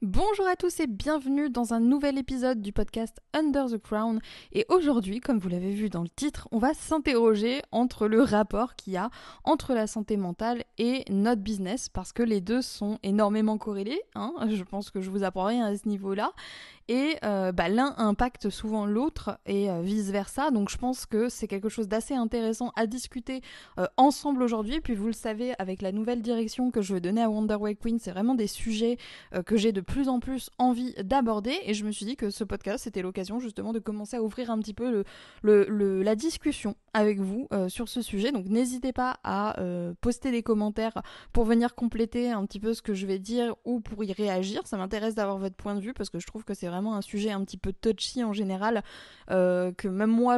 Bonjour à tous et bienvenue dans un nouvel épisode du podcast Under the Crown. Et aujourd'hui, comme vous l'avez vu dans le titre, on va s'interroger entre le rapport qu'il y a entre la santé mentale et notre business, parce que les deux sont énormément corrélés, hein. Je pense que je vous apprends rien à ce niveau-là. Et l'un impacte souvent l'autre et vice-versa. Donc je pense que c'est quelque chose d'assez intéressant à discuter ensemble aujourd'hui. Puis vous le savez, avec la nouvelle direction que je veux donner à Wonder Way Queen, c'est vraiment des sujets que j'ai de plus en plus envie d'aborder. Et je me suis dit que ce podcast, c'était l'occasion justement de commencer à ouvrir un petit peu la discussion avec vous sur ce sujet. Donc n'hésitez pas à poster des commentaires pour venir compléter un petit peu ce que je vais dire ou pour y réagir. Ça m'intéresse d'avoir votre point de vue parce que je trouve que c'est vraiment un sujet un petit peu touchy en général, que même moi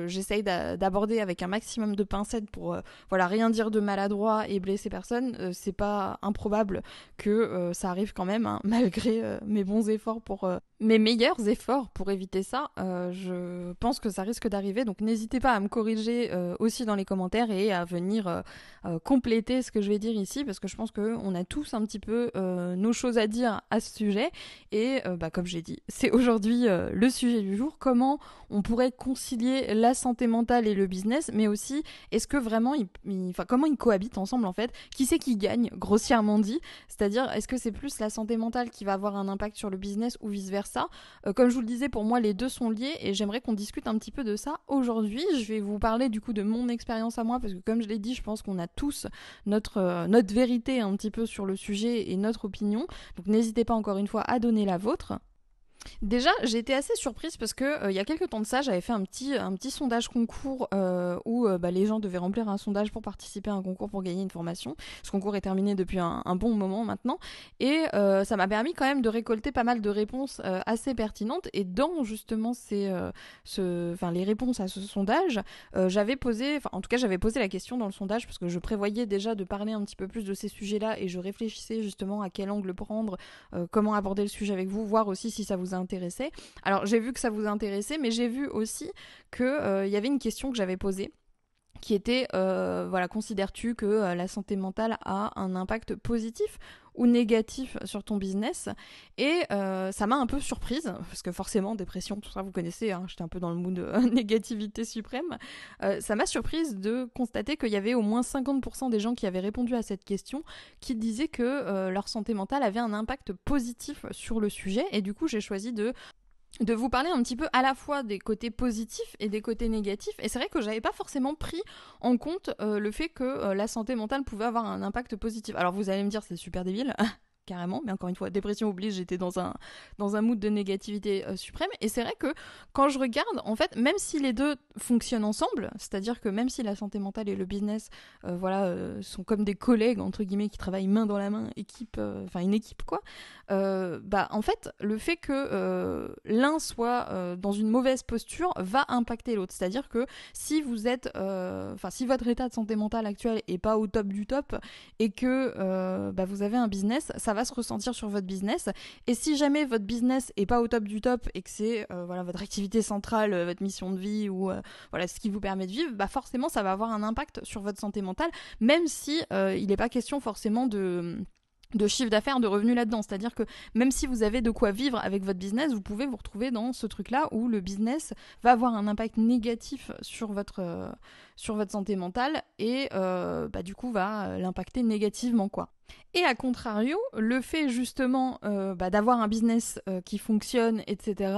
j'essaye d'aborder avec un maximum de pincettes pour rien dire de maladroit et blesser personne. C'est pas improbable que ça arrive quand même, hein, malgré mes bons efforts mes meilleurs efforts pour éviter ça. Je pense que ça risque d'arriver, donc n'hésitez pas à me corriger aussi dans les commentaires et à venir compléter ce que je vais dire ici, parce que je pense qu'on a tous un petit peu nos choses à dire à ce sujet. Et comme j'ai dit, c'est aujourd'hui le sujet du jour: comment on pourrait concilier la santé mentale et le business, mais aussi est-ce que vraiment comment ils cohabitent ensemble en fait, qui c'est qui gagne grossièrement dit, c'est-à-dire est-ce que c'est plus la santé mentale qui va avoir un impact sur le business ou vice-versa. Comme je vous le disais, pour moi les deux sont liés et j'aimerais qu'on discute un petit peu de ça aujourd'hui. Je vais vous parler du coup de mon expérience à moi, parce que comme je l'ai dit, je pense qu'on a tous notre vérité un petit peu sur le sujet et notre opinion, donc n'hésitez pas encore une fois à donner la vôtre. Déjà, j'ai été assez surprise parce que il y a quelques temps de ça, j'avais fait un petit sondage concours où les gens devaient remplir un sondage pour participer à un concours pour gagner une formation. Ce concours est terminé depuis un bon moment maintenant et ça m'a permis quand même de récolter pas mal de réponses assez pertinentes. Et dans justement les réponses à ce sondage, j'avais posé la question dans le sondage parce que je prévoyais déjà de parler un petit peu plus de ces sujets-là et je réfléchissais justement à quel angle prendre, comment aborder le sujet avec vous, voir aussi si ça vous intéressait. Alors j'ai vu que ça vous intéressait, mais j'ai vu aussi que y avait une question que j'avais posée qui était considères-tu que la santé mentale a un impact positif ou négatif sur ton business? Et ça m'a un peu surprise, parce que forcément, dépression, tout ça, vous connaissez, hein, j'étais un peu dans le mood négativité suprême. Ça m'a surprise de constater qu'il y avait au moins 50% des gens qui avaient répondu à cette question qui disaient que leur santé mentale avait un impact positif sur le sujet. Et du coup, j'ai choisi de vous parler un petit peu à la fois des côtés positifs et des côtés négatifs. Et c'est vrai que j'avais pas forcément pris en compte le fait que la santé mentale pouvait avoir un impact positif. Alors vous allez me dire, c'est super débile, carrément, mais encore une fois, dépression oblige, j'étais dans un mood de négativité suprême. Et c'est vrai que quand je regarde, en fait, même si les deux fonctionnent ensemble, c'est-à-dire que même si la santé mentale et le business sont comme des collègues entre guillemets qui travaillent main dans la main, une équipe quoi, en fait le fait que l'un soit dans une mauvaise posture va impacter l'autre. C'est-à-dire que si vous êtes si votre état de santé mentale actuel est pas au top du top et que vous avez un business, ça va se ressentir sur votre business. Et si jamais votre business est pas au top du top et que c'est votre activité centrale, votre mission de vie ou ce qui vous permet de vivre, forcément ça va avoir un impact sur votre santé mentale, même si il n'est pas question forcément de chiffre d'affaires, de revenus là-dedans. C'est-à-dire que même si vous avez de quoi vivre avec votre business, vous pouvez vous retrouver dans ce truc-là où le business va avoir un impact négatif sur votre santé mentale et du coup va l'impacter négativement quoi. Et à contrario, le fait justement d'avoir un business qui fonctionne, etc.,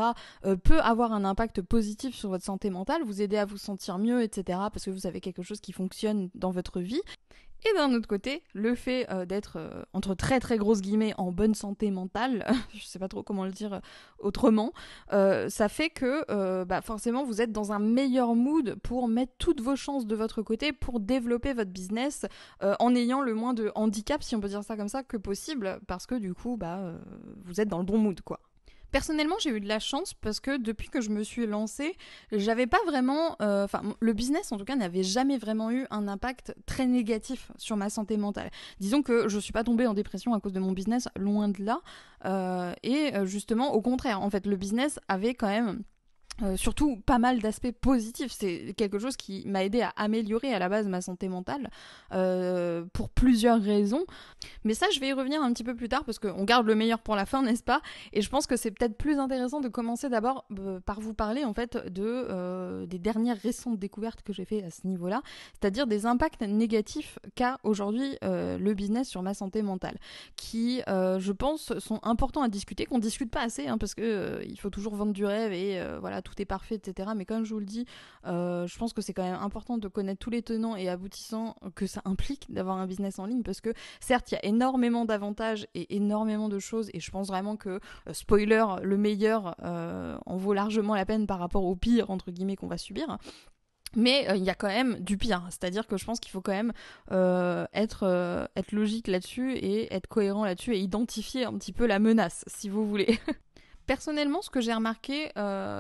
peut avoir un impact positif sur votre santé mentale, vous aider à vous sentir mieux, etc., parce que vous avez quelque chose qui fonctionne dans votre vie. Et d'un autre côté, le fait d'être, entre très très grosses guillemets, en bonne santé mentale, je sais pas trop comment le dire autrement, ça fait que forcément vous êtes dans un meilleur mood pour mettre toutes vos chances de votre côté pour développer votre business en ayant le moins de handicap, si on peut dire ça comme ça, que possible, parce que du coup, vous êtes dans le bon mood quoi. Personnellement, j'ai eu de la chance parce que depuis que je me suis lancée, j'avais pas vraiment... le business, en tout cas, n'avait jamais vraiment eu un impact très négatif sur ma santé mentale. Disons que je suis pas tombée en dépression à cause de mon business, loin de là. Justement, au contraire, en fait, le business avait quand même surtout pas mal d'aspects positifs. C'est quelque chose qui m'a aidé à améliorer à la base ma santé mentale pour plusieurs raisons. Mais ça, je vais y revenir un petit peu plus tard parce qu'on garde le meilleur pour la fin, n'est-ce pas? Et je pense que c'est peut-être plus intéressant de commencer d'abord par vous parler en fait des dernières récentes découvertes que j'ai fait à ce niveau-là, c'est-à-dire des impacts négatifs qu'a aujourd'hui le business sur ma santé mentale, qui, je pense, sont importants à discuter, qu'on discute pas assez, parce que il faut toujours vendre du rêve et voilà, tout est parfait, etc. Mais comme je vous le dis, je pense que c'est quand même important de connaître tous les tenants et aboutissants que ça implique d'avoir un business en ligne, parce que certes, il y a énormément d'avantages et énormément de choses, et je pense vraiment que, spoiler, le meilleur en vaut largement la peine par rapport au pire, entre guillemets, qu'on va subir. Mais il y a quand même du pire, c'est-à-dire que je pense qu'il faut quand même être logique là-dessus et être cohérent là-dessus et identifier un petit peu la menace, si vous voulez. Personnellement, ce que j'ai remarqué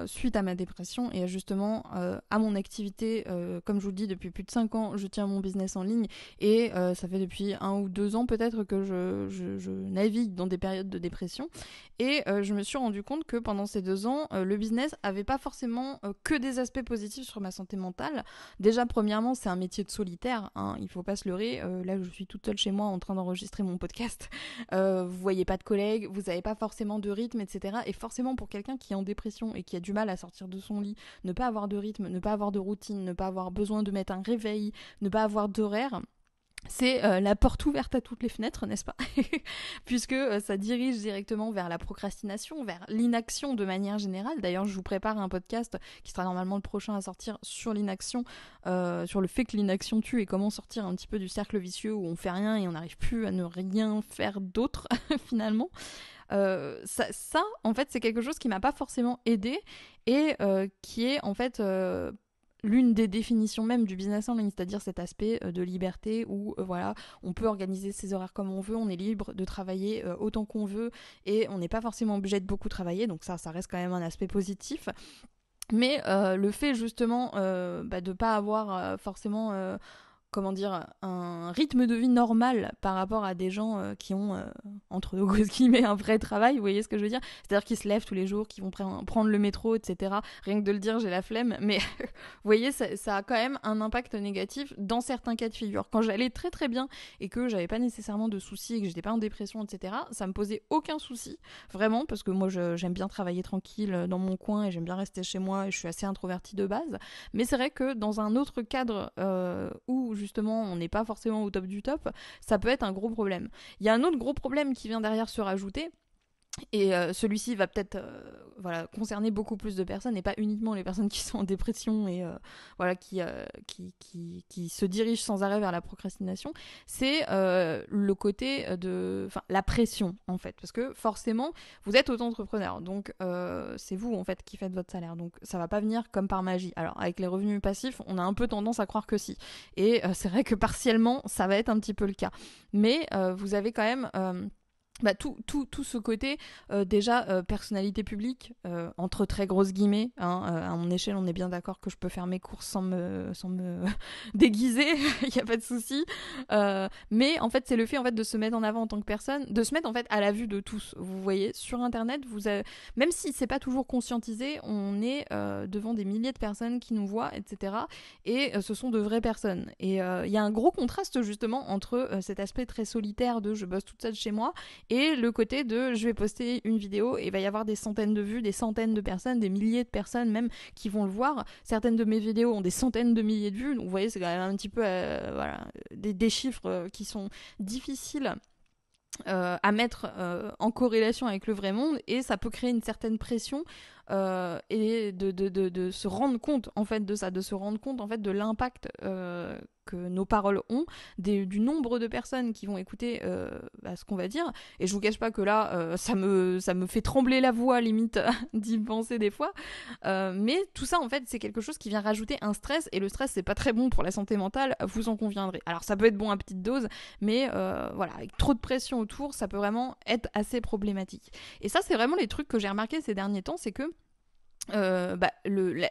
suite à ma dépression et justement à mon activité, comme je vous le dis, depuis plus de 5 ans, je tiens mon business en ligne et ça fait depuis 1 ou 2 ans peut-être que je navigue dans des périodes de dépression. Et je me suis rendu compte que pendant ces 2 ans, le business avait pas forcément que des aspects positifs sur ma santé mentale. Déjà, premièrement, c'est un métier de solitaire, il faut pas se leurrer. Là, je suis toute seule chez moi en train d'enregistrer mon podcast. Vous voyez pas de collègues, vous avez pas forcément de rythme, etc. Et forcément, pour quelqu'un qui est en dépression et qui a du mal à sortir de son lit, ne pas avoir de rythme, ne pas avoir de routine, ne pas avoir besoin de mettre un réveil, ne pas avoir d'horaire, c'est la porte ouverte à toutes les fenêtres, n'est-ce pas? Puisque ça dirige directement vers la procrastination, vers l'inaction de manière générale. D'ailleurs, je vous prépare un podcast qui sera normalement le prochain à sortir sur l'inaction, sur le fait que l'inaction tue et comment sortir un petit peu du cercle vicieux où on fait rien et on n'arrive plus à ne rien faire d'autre finalement. Ça, en fait, c'est quelque chose qui m'a pas forcément aidé et qui est en fait l'une des définitions même du business en ligne, c'est-à-dire cet aspect de liberté où voilà, on peut organiser ses horaires comme on veut, on est libre de travailler autant qu'on veut et on n'est pas forcément obligé de beaucoup travailler, donc ça reste quand même un aspect positif. Mais le fait justement de pas avoir forcément comment dire, un rythme de vie normal par rapport à des gens qui ont, entre nos grosses guillemets, un vrai travail, vous voyez ce que je veux dire? C'est-à-dire qu'ils se lèvent tous les jours, qu'ils vont prendre le métro, etc. Rien que de le dire, j'ai la flemme, mais vous voyez, ça a quand même un impact négatif dans certains cas de figure. Quand j'allais très très bien et que j'avais pas nécessairement de soucis et que j'étais pas en dépression, etc., ça me posait aucun souci, vraiment, parce que moi j'aime bien travailler tranquille dans mon coin et j'aime bien rester chez moi et je suis assez introvertie de base. Mais c'est vrai que dans un autre cadre où justement on n'est pas forcément au top du top, ça peut être un gros problème. Il y a un autre gros problème qui vient derrière se rajouter, et celui-ci va peut-être concerner beaucoup plus de personnes et pas uniquement les personnes qui sont en dépression et qui se dirigent sans arrêt vers la procrastination. C'est le côté de la pression en fait, parce que forcément vous êtes auto-entrepreneur, donc c'est vous en fait qui faites votre salaire, donc ça va pas venir comme par magie. Alors avec les revenus passifs, on a un peu tendance à croire que si, et c'est vrai que partiellement ça va être un petit peu le cas, mais vous avez quand même tout ce côté déjà personnalité publique entre très grosses guillemets, à mon échelle on est bien d'accord que je peux faire mes courses sans me déguiser, il n'y a pas de souci, mais en fait c'est le fait en fait de se mettre en avant en tant que personne, de se mettre en fait à la vue de tous. Vous voyez sur internet, même si c'est pas toujours conscientisé, on est devant des milliers de personnes qui nous voient, etc. Et ce sont de vraies personnes, et il y a un gros contraste justement entre cet aspect très solitaire de je bosse toute seule chez moi et le côté de je vais poster une vidéo et il va y avoir des centaines de vues, des centaines de personnes, des milliers de personnes même qui vont le voir. Certaines de mes vidéos ont des centaines de milliers de vues, donc vous voyez c'est quand même un petit peu des chiffres qui sont difficiles à mettre en corrélation avec le vrai monde, et ça peut créer une certaine pression et de se rendre compte en fait de ça, de se rendre compte en fait de l'impact que nos paroles ont, du nombre de personnes qui vont écouter ce qu'on va dire. Et je vous cache pas que là ça me fait trembler la voix limite d'y penser des fois, mais tout ça en fait c'est quelque chose qui vient rajouter un stress, et le stress c'est pas très bon pour la santé mentale, vous en conviendrez. Alors ça peut être bon à petite dose, mais avec trop de pression autour, ça peut vraiment être assez problématique. Et ça c'est vraiment les trucs que j'ai remarqué ces derniers temps, c'est que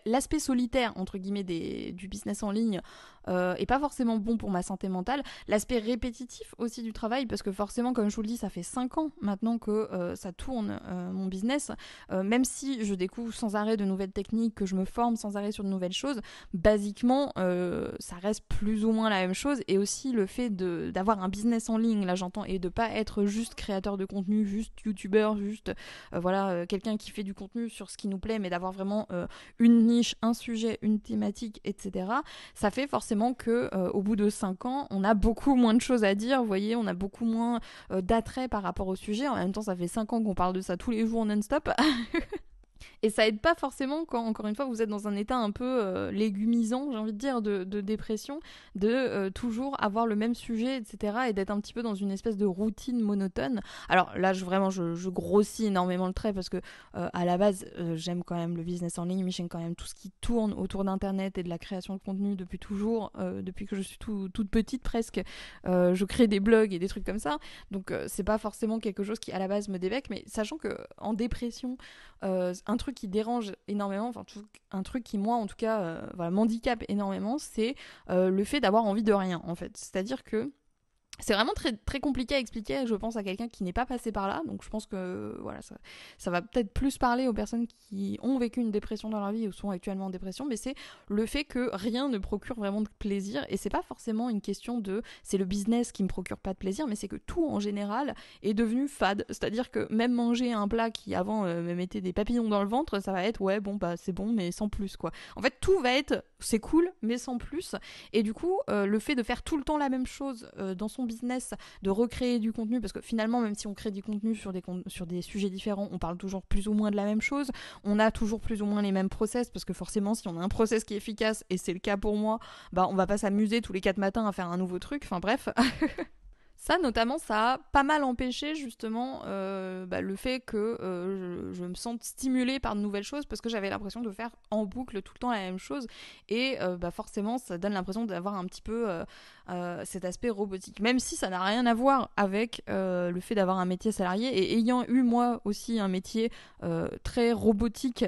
l'aspect solitaire entre guillemets du business en ligne et pas forcément bon pour ma santé mentale. L'aspect répétitif aussi du travail, parce que forcément, comme je vous le dis, ça fait 5 ans maintenant que ça tourne mon business. Même si je découvre sans arrêt de nouvelles techniques, que je me forme sans arrêt sur de nouvelles choses, basiquement, ça reste plus ou moins la même chose. Et aussi le fait d'avoir un business en ligne, là j'entends, et de pas être juste créateur de contenu, juste youtubeur, juste quelqu'un qui fait du contenu sur ce qui nous plaît, mais d'avoir vraiment une niche, un sujet, une thématique, etc. Ça fait forcément que au bout de 5 ans, on a beaucoup moins de choses à dire, vous voyez, on a beaucoup moins d'attrait par rapport au sujet. En même temps, ça fait 5 ans qu'on parle de ça tous les jours non-stop. Et ça aide pas forcément quand, encore une fois, vous êtes dans un état un peu légumisant, j'ai envie de dire, de dépression, de toujours avoir le même sujet, etc. et d'être un petit peu dans une espèce de routine monotone. Alors là, je grossis énormément le trait parce que à la base, j'aime quand même le business en ligne, mais j'aime quand même tout ce qui tourne autour d'Internet et de la création de contenu depuis toujours, depuis que je suis toute petite presque. Je crée des blogs et des trucs comme ça. Donc c'est pas forcément quelque chose qui à la base me débecque, mais sachant que en dépression, un truc qui dérange énormément, enfin un truc qui moi en tout cas m'handicape énormément, c'est le fait d'avoir envie de rien en fait. C'est-à-dire que c'est vraiment très, très compliqué à expliquer, je pense, à quelqu'un qui n'est pas passé par là. Donc je pense que voilà, ça va peut-être plus parler aux personnes qui ont vécu une dépression dans leur vie ou sont actuellement en dépression, mais c'est le fait que rien ne procure vraiment de plaisir. Et c'est pas forcément une question de c'est le business qui me procure pas de plaisir, mais c'est que tout en général est devenu fade. C'est-à-dire que même manger un plat qui avant me mettait des papillons dans le ventre, ça va être ouais, bon, bah c'est bon, mais sans plus quoi. En fait, tout va être c'est cool, mais sans plus. Et du coup, le fait de faire tout le temps la même chose dans son business, de recréer du contenu, parce que finalement même si on crée du contenu sur des sujets différents, on parle toujours plus ou moins de la même chose, on a toujours plus ou moins les mêmes process, parce que forcément si on a un process qui est efficace, et c'est le cas pour moi, bah on va pas s'amuser tous les 4 matins à faire un nouveau truc, enfin bref. Ça, notamment, ça a pas mal empêché justement le fait que je me sente stimulée par de nouvelles choses parce que j'avais l'impression de faire en boucle tout le temps la même chose et forcément ça donne l'impression d'avoir un petit peu cet aspect robotique. Même si ça n'a rien à voir avec le fait d'avoir un métier salarié et ayant eu moi aussi un métier très robotique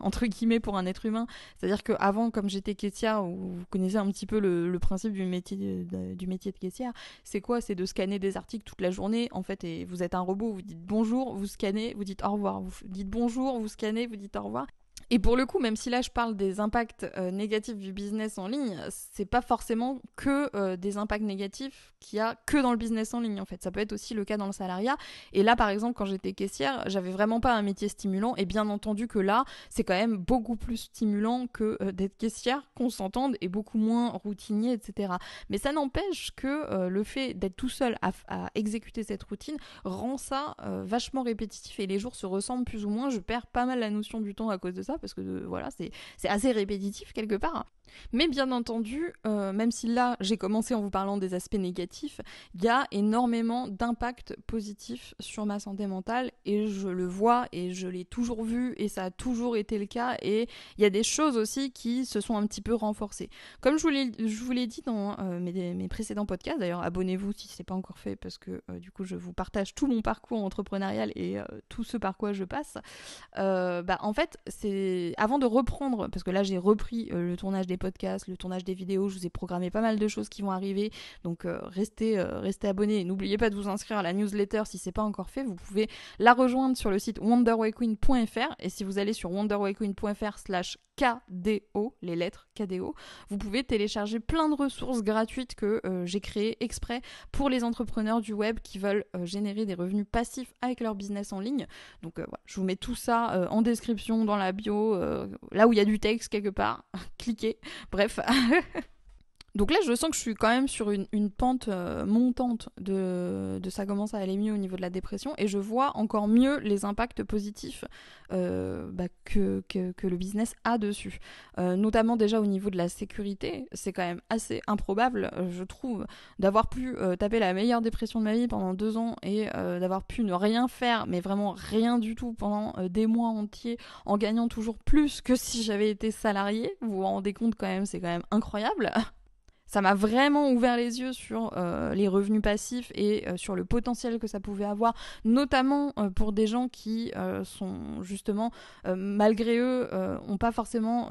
entre guillemets pour un être humain. C'est-à-dire qu'avant, comme j'étais caissière, vous connaissez un petit peu le principe du métier de caissière, c'est quoi? C'est de scanner des articles toute la journée en fait et vous êtes un robot, vous dites bonjour, vous scannez, vous dites au revoir, vous dites bonjour, vous scannez, vous dites au revoir. Et pour le coup, même si là je parle des impacts négatifs du business en ligne, c'est pas forcément que des impacts négatifs qu'il y a que dans le business en ligne en fait. Ça peut être aussi le cas dans le salariat. Et là par exemple, quand j'étais caissière, j'avais vraiment pas un métier stimulant. Et bien entendu que là, c'est quand même beaucoup plus stimulant que d'être caissière, qu'on s'entende, et beaucoup moins routinier, etc. Mais ça n'empêche que le fait d'être tout seul à exécuter cette routine rend ça vachement répétitif et les jours se ressemblent plus ou moins. Je perds pas mal la notion du temps à cause de ça parce que voilà, c'est assez répétitif quelque part. Mais bien entendu, même si là j'ai commencé en vous parlant des aspects négatifs, il y a énormément d'impacts positifs sur ma santé mentale et je le vois et je l'ai toujours vu et ça a toujours été le cas et il y a des choses aussi qui se sont un petit peu renforcées. Comme je vous l'ai dit dans mes précédents podcasts, d'ailleurs abonnez-vous si ce n'est pas encore fait parce que du coup je vous partage tout mon parcours entrepreneurial et tout ce par quoi je passe. En fait, c'est avant de reprendre, parce que là j'ai repris le tournage des podcasts, le tournage des vidéos, je vous ai programmé pas mal de choses qui vont arriver, donc restez abonnés et n'oubliez pas de vous inscrire à la newsletter si c'est pas encore fait. Vous pouvez la rejoindre sur le site wonderwayqueen.fr et si vous allez sur wonderwayqueen.fr/KDO, les lettres KDO, vous pouvez télécharger plein de ressources gratuites que j'ai créées exprès pour les entrepreneurs du web qui veulent générer des revenus passifs avec leur business en ligne. Donc voilà, je vous mets tout ça en description, dans la bio, là où il y a du texte quelque part, cliquez, bref. Donc là, je sens que je suis quand même sur une pente montante de ça commence à aller mieux au niveau de la dépression et je vois encore mieux les impacts positifs que le business a dessus. Notamment déjà au niveau de la sécurité, c'est quand même assez improbable, je trouve, d'avoir pu taper la meilleure dépression de ma vie pendant 2 ans et d'avoir pu ne rien faire, mais vraiment rien du tout pendant des mois entiers en gagnant toujours plus que si j'avais été salariée. Vous vous rendez compte quand même, c'est quand même incroyable. Ça m'a vraiment ouvert les yeux sur les revenus passifs et sur le potentiel que ça pouvait avoir, notamment pour des gens qui sont justement, malgré eux, ont pas forcément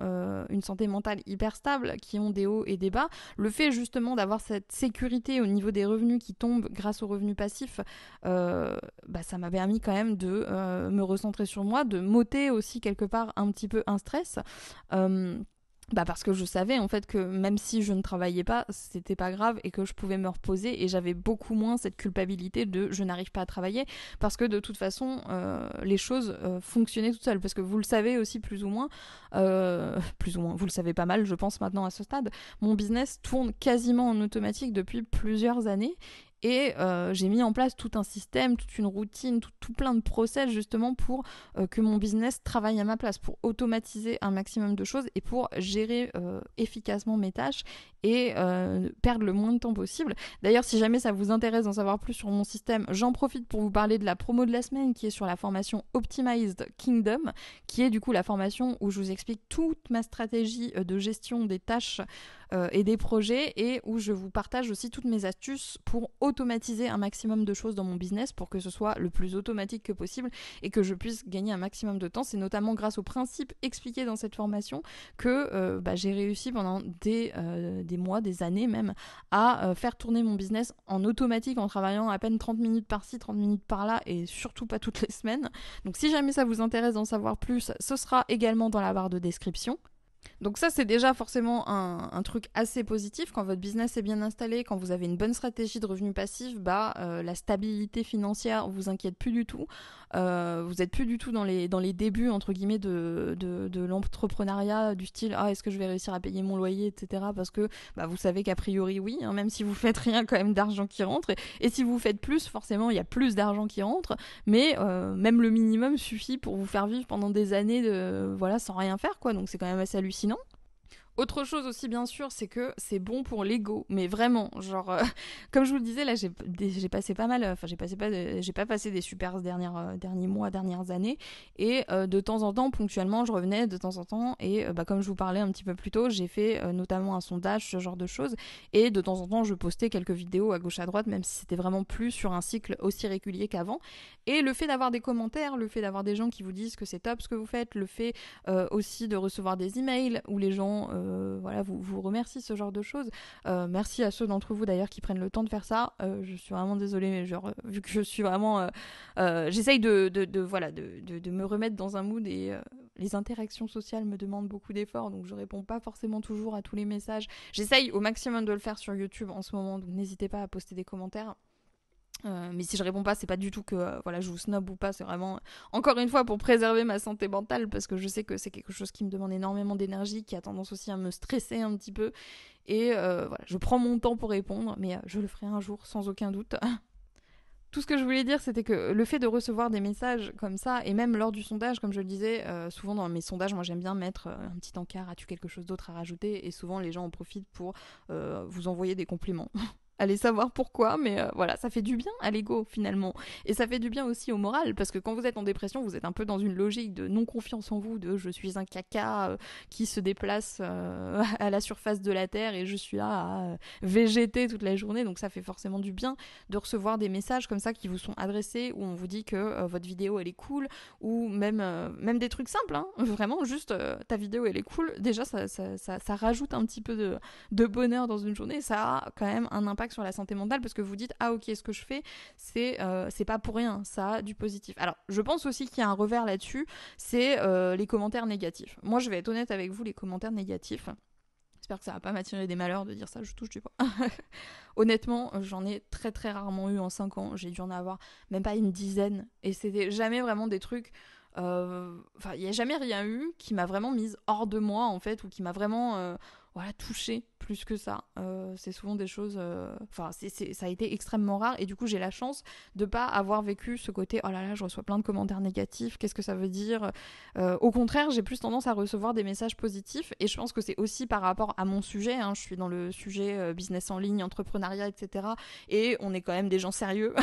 une santé mentale hyper stable, qui ont des hauts et des bas. Le fait justement d'avoir cette sécurité au niveau des revenus qui tombent grâce aux revenus passifs, ça m'a permis quand même de me recentrer sur moi, de m'ôter aussi quelque part un petit peu un stress. Parce que je savais en fait que même si je ne travaillais pas, c'était pas grave et que je pouvais me reposer, et j'avais beaucoup moins cette culpabilité de je n'arrive pas à travailler, parce que de toute façon les choses fonctionnaient toutes seules, parce que vous le savez aussi plus ou moins, vous le savez pas mal je pense maintenant à ce stade, mon business tourne quasiment en automatique depuis plusieurs années. Et j'ai mis en place tout un système, toute une routine, tout plein de process justement pour que mon business travaille à ma place, pour automatiser un maximum de choses et pour gérer efficacement mes tâches et perdre le moins de temps possible. D'ailleurs, si jamais ça vous intéresse d'en savoir plus sur mon système, j'en profite pour vous parler de la promo de la semaine qui est sur la formation Optimized Kingdom, qui est du coup la formation où je vous explique toute ma stratégie de gestion des tâches et des projets, et où je vous partage aussi toutes mes astuces pour automatiser un maximum de choses dans mon business pour que ce soit le plus automatique que possible et que je puisse gagner un maximum de temps. C'est notamment grâce aux principes expliqués dans cette formation que j'ai réussi pendant des mois, des années même, à faire tourner mon business en automatique en travaillant à peine 30 minutes par-ci, 30 minutes par-là, et surtout pas toutes les semaines. Donc si jamais ça vous intéresse d'en savoir plus, ce sera également dans la barre de description. Donc ça, c'est déjà forcément un truc assez positif. Quand votre business est bien installé, quand vous avez une bonne stratégie de revenus passifs, la stabilité financière vous inquiète plus du tout. Vous êtes plus du tout dans les débuts entre guillemets de l'entrepreneuriat, du style est-ce que je vais réussir à payer mon loyer, etc. Parce que vous savez qu'a priori oui, hein, même si vous faites rien, quand même d'argent qui rentre. Et si vous faites plus, forcément il y a plus d'argent qui rentre. Mais même le minimum suffit pour vous faire vivre pendant des années sans rien faire, quoi. Donc c'est quand même assez hallucinant. Autre chose aussi, bien sûr, c'est que c'est bon pour l'ego, mais vraiment, comme je vous le disais, là, j'ai passé pas mal, j'ai pas passé des super derniers mois, dernières années, et de temps en temps, ponctuellement, je revenais de temps en temps, et comme je vous parlais un petit peu plus tôt, j'ai fait notamment un sondage, ce genre de choses, et de temps en temps, je postais quelques vidéos à gauche à droite, même si c'était vraiment plus sur un cycle aussi régulier qu'avant, et le fait d'avoir des commentaires, le fait d'avoir des gens qui vous disent que c'est top ce que vous faites, le fait aussi de recevoir des emails où les gens vous remercie, ce genre de choses. Merci à ceux d'entre vous d'ailleurs qui prennent le temps de faire ça. Je suis vraiment désolée, mais vu que je suis vraiment, j'essaye de me remettre dans un mood, et les interactions sociales me demandent beaucoup d'efforts, donc je réponds pas forcément toujours à tous les messages. J'essaye au maximum de le faire sur YouTube en ce moment, donc n'hésitez pas à poster des commentaires. Mais si je réponds pas, c'est pas du tout que je vous snob ou pas, c'est vraiment encore une fois pour préserver ma santé mentale, parce que je sais que c'est quelque chose qui me demande énormément d'énergie, qui a tendance aussi à me stresser un petit peu, et je prends mon temps pour répondre, mais je le ferai un jour sans aucun doute. Tout ce que je voulais dire, c'était que le fait de recevoir des messages comme ça, et même lors du sondage, comme je le disais, souvent dans mes sondages, moi j'aime bien mettre un petit encart, as-tu quelque chose d'autre à rajouter, et souvent les gens en profitent pour vous envoyer des compliments. Allez savoir pourquoi, mais ça fait du bien à l'ego finalement. Et ça fait du bien aussi au moral, parce que quand vous êtes en dépression, vous êtes un peu dans une logique de non-confiance en vous, de je suis un caca qui se déplace à la surface de la Terre, et je suis là à végéter toute la journée. Donc ça fait forcément du bien de recevoir des messages comme ça qui vous sont adressés, où on vous dit que votre vidéo elle est cool, ou même des trucs simples, hein, vraiment juste ta vidéo elle est cool. Déjà ça rajoute un petit peu de bonheur dans une journée, ça a quand même un impact sur la santé mentale, parce que vous dites ok, ce que je fais c'est pas pour rien, ça a du positif. Alors je pense aussi qu'il y a un revers là-dessus, c'est les commentaires négatifs. Moi je vais être honnête avec vous, les commentaires négatifs, j'espère que ça va pas m'attirer des malheurs de dire ça, je touche du bois. Honnêtement, j'en ai très très rarement eu en 5 ans, j'ai dû en avoir même pas une dizaine, et c'était jamais vraiment des trucs, il n'y a jamais rien eu qui m'a vraiment mise hors de moi en fait, ou qui m'a vraiment touchée plus que ça. C'est souvent des choses, ça a été extrêmement rare, et du coup j'ai la chance de pas avoir vécu ce côté oh là là, je reçois plein de commentaires négatifs, qu'est-ce que ça veut dire. Au contraire, j'ai plus tendance à recevoir des messages positifs, et je pense que c'est aussi par rapport à mon sujet, hein. Je suis dans le sujet business en ligne, entrepreneuriat, etc., et on est quand même des gens sérieux.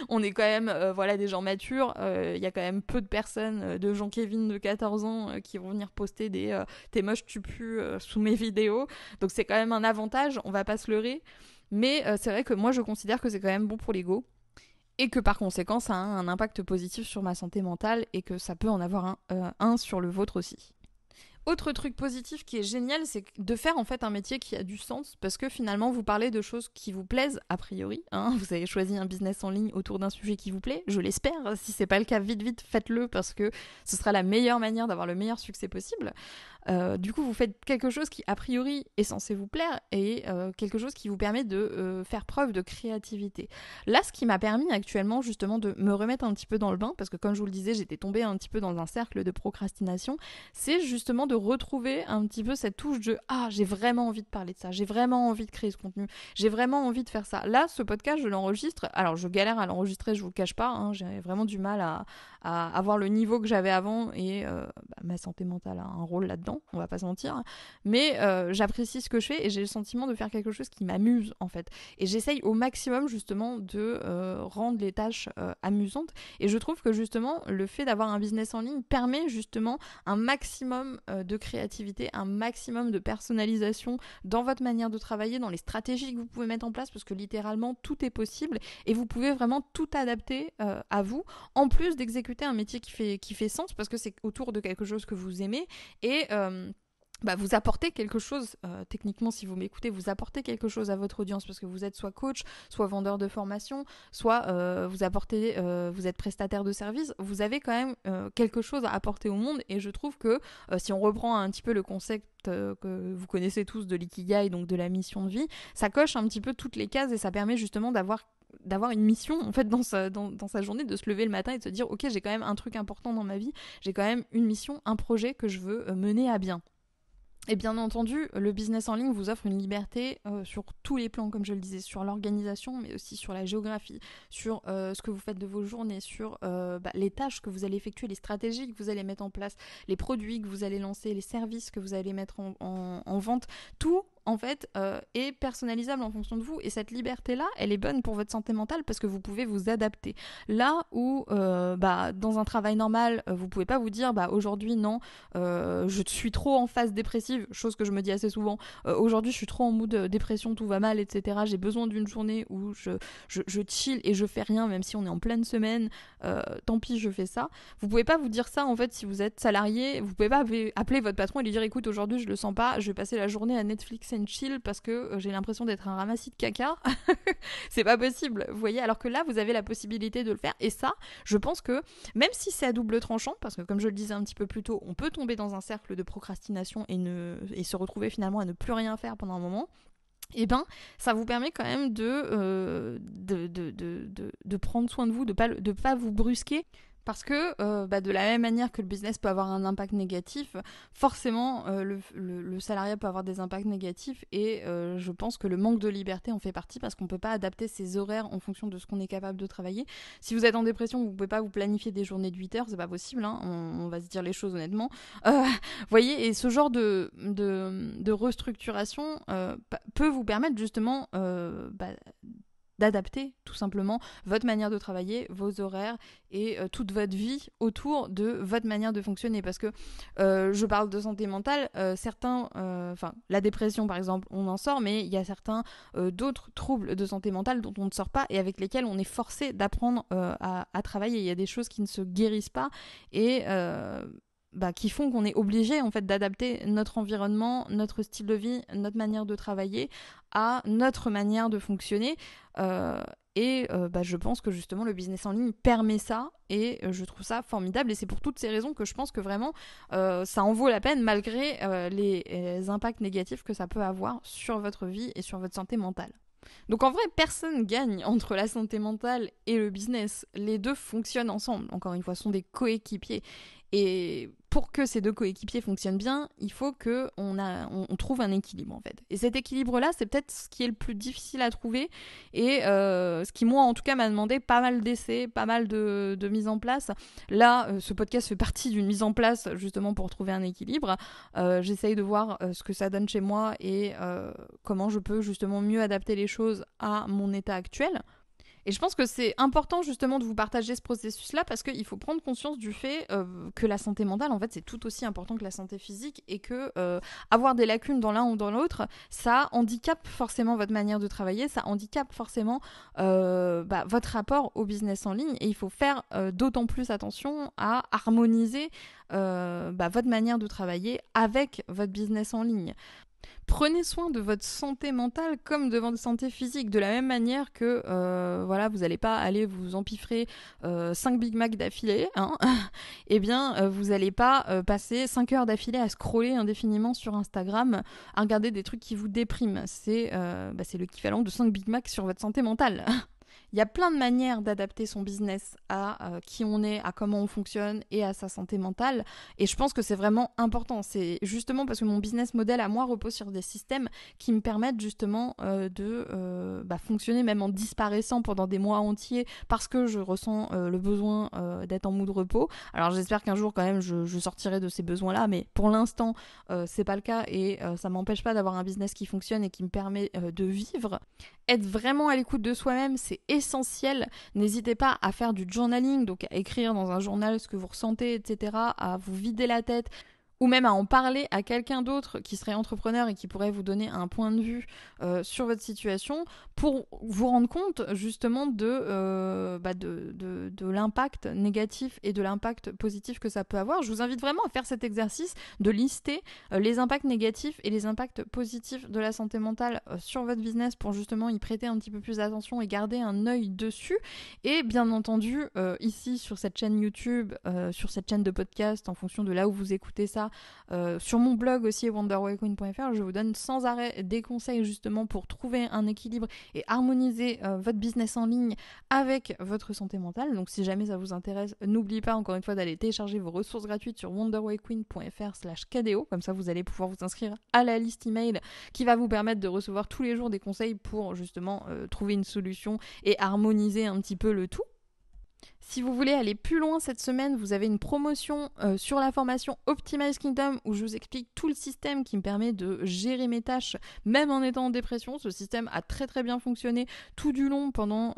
On est quand même des gens matures. Il y a quand même peu de personnes, de Jean Kevin de 14 ans qui vont venir poster des t'es moche tu pues sous mes vidéos. Donc Donc c'est quand même un avantage, on va pas se leurrer. Mais c'est vrai que moi je considère que c'est quand même bon pour l'ego. Et que par conséquent ça a un impact positif sur ma santé mentale et que ça peut en avoir un sur le vôtre aussi. Autre truc positif qui est génial, c'est de faire en fait un métier qui a du sens, parce que finalement vous parlez de choses qui vous plaisent a priori. Vous avez choisi un business en ligne autour d'un sujet qui vous plaît, je l'espère. Si c'est pas le cas, vite faites-le, parce que ce sera la meilleure manière d'avoir le meilleur succès possible. Du coup, vous faites quelque chose qui a priori est censé vous plaire et quelque chose qui vous permet de faire preuve de créativité. Là, ce qui m'a permis actuellement justement de me remettre un petit peu dans le bain, parce que comme je vous le disais, j'étais tombée un petit peu dans un cercle de procrastination, c'est justement de retrouver un petit peu cette touche de « Ah, j'ai vraiment envie de parler de ça, j'ai vraiment envie de créer ce contenu, j'ai vraiment envie de faire ça ». Là, ce podcast, je l'enregistre. Alors, je galère à l'enregistrer, je vous le cache pas, j'ai vraiment du mal à avoir le niveau que j'avais avant et ma santé mentale a un rôle là-dedans, on va pas se mentir. Mais j'apprécie ce que je fais et j'ai le sentiment de faire quelque chose qui m'amuse en fait. Et j'essaye au maximum justement de rendre les tâches amusantes. Et je trouve que justement, le fait d'avoir un business en ligne permet justement un maximum de créativité, un maximum de personnalisation dans votre manière de travailler, dans les stratégies que vous pouvez mettre en place, parce que littéralement tout est possible et vous pouvez vraiment tout adapter à vous, en plus d'exécuter un métier qui fait sens, parce que c'est autour de quelque chose que vous aimez et vous apportez quelque chose, techniquement si vous m'écoutez, vous apportez quelque chose à votre audience, parce que vous êtes soit coach, soit vendeur de formation, soit vous êtes prestataire de service, vous avez quand même quelque chose à apporter au monde. Et je trouve que si on reprend un petit peu le concept que vous connaissez tous de l'ikigai, donc de la mission de vie, ça coche un petit peu toutes les cases et ça permet justement d'avoir une mission en fait dans sa journée, de se lever le matin et de se dire ok, j'ai quand même un truc important dans ma vie, j'ai quand même une mission, un projet que je veux mener à bien. Et bien entendu, le business en ligne vous offre une liberté sur tous les plans, comme je le disais, sur l'organisation, mais aussi sur la géographie, sur ce que vous faites de vos journées, sur les tâches que vous allez effectuer, les stratégies que vous allez mettre en place, les produits que vous allez lancer, les services que vous allez mettre en vente. Tout en fait est personnalisable en fonction de vous, et cette liberté-là, elle est bonne pour votre santé mentale parce que vous pouvez vous adapter. Là où dans un travail normal, vous pouvez pas vous dire aujourd'hui non, je suis trop en phase dépressive, chose que je me dis assez souvent, aujourd'hui je suis trop en mood dépression, tout va mal, etc. J'ai besoin d'une journée où je chill et je fais rien, même si on est en pleine semaine, tant pis, je fais ça. Vous pouvez pas vous dire ça en fait si vous êtes salarié, vous pouvez pas appeler votre patron et lui dire écoute, aujourd'hui je le sens pas, je vais passer la journée à Netflix and chill parce que j'ai l'impression d'être un ramassis de caca. C'est pas possible, vous voyez, alors que là vous avez la possibilité de le faire. Et ça, je pense que même si c'est à double tranchant, parce que comme je le disais un petit peu plus tôt, on peut tomber dans un cercle de procrastination et se retrouver finalement à ne plus rien faire pendant un moment, et ça vous permet quand même de prendre soin de vous, de pas vous brusquer. Parce que de la même manière que le business peut avoir un impact négatif, forcément le salariat peut avoir des impacts négatifs, et je pense que le manque de liberté en fait partie, parce qu'on ne peut pas adapter ses horaires en fonction de ce qu'on est capable de travailler. Si vous êtes en dépression, vous ne pouvez pas vous planifier des journées de 8 heures, c'est pas possible, on va se dire les choses honnêtement. Voyez, et ce genre de restructuration peut vous permettre justement d'adapter tout simplement votre manière de travailler, vos horaires et toute votre vie autour de votre manière de fonctionner. Parce que je parle de santé mentale, la dépression par exemple, on en sort, mais il y a certains d'autres troubles de santé mentale dont on ne sort pas et avec lesquels on est forcé d'apprendre à travailler. Il y a des choses qui ne se guérissent pas et qui font qu'on est obligé en fait d'adapter notre environnement, notre style de vie, notre manière de travailler à notre manière de fonctionner. Je pense que justement le business en ligne permet ça, et je trouve ça formidable, et c'est pour toutes ces raisons que je pense que vraiment ça en vaut la peine, malgré les impacts négatifs que ça peut avoir sur votre vie et sur votre santé mentale. Donc en vrai, personne gagne entre la santé mentale et le business. Les deux fonctionnent ensemble. Encore une fois, ce sont des coéquipiers. Et pour que ces deux coéquipiers fonctionnent bien, il faut qu'on trouve un équilibre en fait. Et cet équilibre-là, c'est peut-être ce qui est le plus difficile à trouver, et ce qui, moi en tout cas, m'a demandé pas mal d'essais, pas mal de mise en place. Là, ce podcast fait partie d'une mise en place justement pour trouver un équilibre. J'essaye de voir ce que ça donne chez moi et comment je peux justement mieux adapter les choses à mon état actuel. Et je pense que c'est important justement de vous partager ce processus-là parce qu'il faut prendre conscience du fait que la santé mentale, en fait, c'est tout aussi important que la santé physique et que avoir des lacunes dans l'un ou dans l'autre, ça handicape forcément votre manière de travailler, ça handicape forcément votre rapport au business en ligne et il faut faire d'autant plus attention à harmoniser votre manière de travailler avec votre business en ligne. Prenez soin de votre santé mentale comme de votre santé physique, de la même manière que vous n'allez pas aller vous empiffrer 5 Big Mac d'affilée, hein. Eh bien, vous n'allez pas passer 5 heures d'affilée à scroller indéfiniment sur Instagram, à regarder des trucs qui vous dépriment. C'est l'équivalent de 5 Big Mac sur votre santé mentale. Il y a plein de manières d'adapter son business à qui on est, à comment on fonctionne et à sa santé mentale. Et je pense que c'est vraiment important. C'est justement parce que mon business model à moi repose sur des systèmes qui me permettent justement de fonctionner même en disparaissant pendant des mois entiers parce que je ressens le besoin d'être en mood repos. Alors j'espère qu'un jour quand même je sortirai de ces besoins-là, mais pour l'instant c'est pas le cas et ça m'empêche pas d'avoir un business qui fonctionne et qui me permet de vivre. Être vraiment à l'écoute de soi-même, c'est essentiel. N'hésitez pas à faire du journaling, donc à écrire dans un journal ce que vous ressentez, etc., à vous vider la tête, ou même à en parler à quelqu'un d'autre qui serait entrepreneur et qui pourrait vous donner un point de vue sur votre situation pour vous rendre compte justement de l'impact négatif et de l'impact positif que ça peut avoir. Je vous invite vraiment à faire cet exercice de lister les impacts négatifs et les impacts positifs de la santé mentale sur votre business pour justement y prêter un petit peu plus d'attention et garder un œil dessus. Et bien entendu, ici sur cette chaîne YouTube, sur cette chaîne de podcast, en fonction de là où vous écoutez ça, sur mon blog aussi wonderwayqueen.fr, je vous donne sans arrêt des conseils justement pour trouver un équilibre et harmoniser votre business en ligne avec votre santé mentale. Donc si jamais ça vous intéresse, n'oubliez pas encore une fois d'aller télécharger vos ressources gratuites sur wonderwayqueen.fr/kdo. Comme ça vous allez pouvoir vous inscrire à la liste email qui va vous permettre de recevoir tous les jours des conseils pour justement trouver une solution et harmoniser un petit peu le tout. Si vous voulez aller plus loin cette semaine, vous avez une promotion sur la formation Optimize Kingdom où je vous explique tout le système qui me permet de gérer mes tâches même en étant en dépression. Ce système a très très bien fonctionné tout du long pendant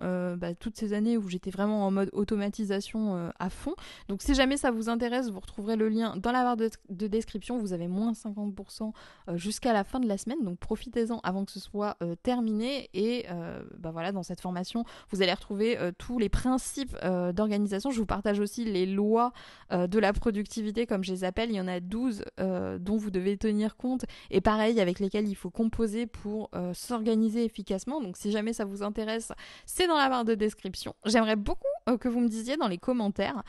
toutes ces années où j'étais vraiment en mode automatisation à fond. Donc si jamais ça vous intéresse, vous retrouverez le lien dans la barre de description. Vous avez moins 50% jusqu'à la fin de la semaine, donc profitez-en avant que ce soit terminé. Et dans cette formation, vous allez retrouver tous les principes d'organisation. Je vous partage aussi les lois de la productivité, comme je les appelle. Il y en a 12 dont vous devez tenir compte et pareil avec lesquels il faut composer pour s'organiser efficacement. Donc si jamais ça vous intéresse, c'est dans la barre de description. J'aimerais beaucoup que vous me disiez dans les commentaires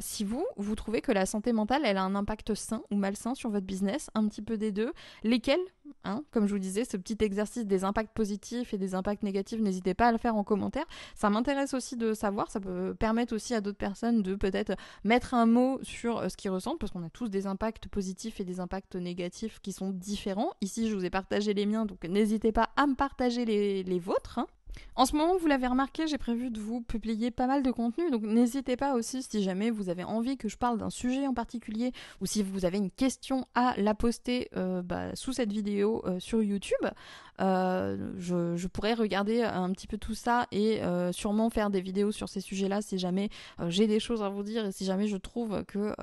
si vous trouvez que la santé mentale elle a un impact sain ou malsain sur votre business, un petit peu des deux, lesquels, comme je vous disais, ce petit exercice des impacts positifs et des impacts négatifs, n'hésitez pas à le faire en commentaire. Ça m'intéresse aussi de savoir, ça peut permettre aussi à d'autres personnes de peut-être mettre un mot sur ce qu'ils ressentent, parce qu'on a tous des impacts positifs et des impacts négatifs qui sont différents. Ici, je vous ai partagé les miens, donc n'hésitez pas à me partager les vôtres. En ce moment, vous l'avez remarqué, j'ai prévu de vous publier pas mal de contenu, donc n'hésitez pas aussi si jamais vous avez envie que je parle d'un sujet en particulier ou si vous avez une question à la poster sous cette vidéo sur YouTube. Je pourrais regarder un petit peu tout ça et sûrement faire des vidéos sur ces sujets-là si jamais j'ai des choses à vous dire et si jamais je trouve que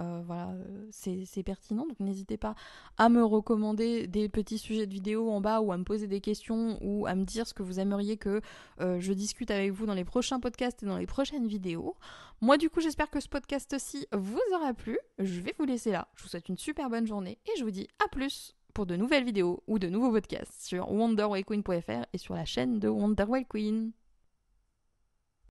c'est pertinent. Donc n'hésitez pas à me recommander des petits sujets de vidéos en bas ou à me poser des questions ou à me dire ce que vous aimeriez que je discute avec vous dans les prochains podcasts et dans les prochaines vidéos. Moi du coup j'espère que ce podcast-ci vous aura plu. Je vais vous laisser là. Je vous souhaite une super bonne journée et je vous dis à plus pour de nouvelles vidéos ou de nouveaux podcasts sur wonderwayqueen.fr et sur la chaîne de Wonderway Queen.